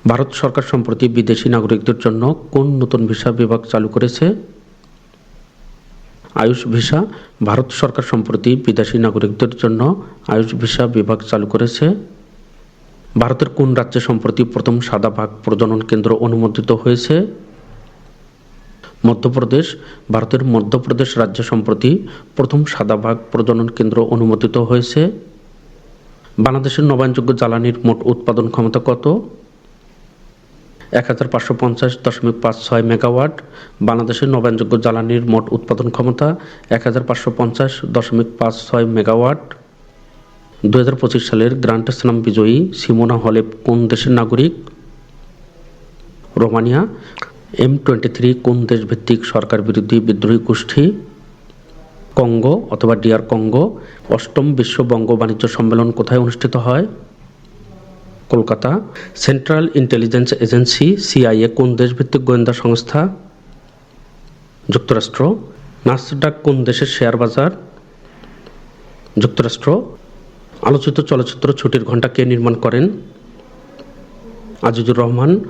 ভারত সরকার সম্প্রতি বিদেশি নাগরিকদের জন্য কোন নতুন ভিসা বিভাগ চালু করেছে? আয়ুষ ভিসা। ভারত সরকার সম্প্রতি বিদেশি নাগরিকদের জন্য আয়ুষ ভিসা বিভাগ চালু করেছে। ভারতের কোন রাজ্যে সম্প্রতি প্রথম সাদা বাঘ প্রজনন কেন্দ্র অনুমোদিত হয়েছে? মধ্যপ্রদেশ। ভারতের মধ্যপ্রদেশ রাজ্যে সম্প্রতি প্রথম সাদা বাঘ প্রজনন কেন্দ্র অনুমোদিত হয়েছে। বাংলাদেশের নবায়নযোগ্য জ্বালানির মোট উৎপাদন ক্ষমতা কত? 1550.56 মেগাওয়াট। বাংলাদেশের নবায়নযোগ্য জ্বালানির মোট উৎপাদন ক্ষমতা 1550.56 মেগাওয়াট। 2025 সালের গ্র্যান্ড স্ল্যাম বিজয়ী সিমোনা হালেপ কোন দেশের নাগরিক? রোমানিয়া। M23 কোন দেশভিত্তিক সরকার বিরোধী বিদ্রোহী গোষ্ঠী? কঙ্গো অথবা ডিআর কঙ্গো। অষ্টম বিশ্ব বঙ্গ বাণিজ্য সম্মেলন কোথায় অনুষ্ঠিত হয়? Kolkata. Central intelligence agency CIA কোন দেশভিত্তিক গোয়েন্দা সংস্থা? যুক্তরাষ্ট্র। নাসডাক কোন দেশের শেয়ার বাজার? যুক্তরাষ্ট্র। আলোচিত চলচ্চিত্র ছুটির ঘণ্টা কে নির্মাণ করেন? আজিজুর রহমান।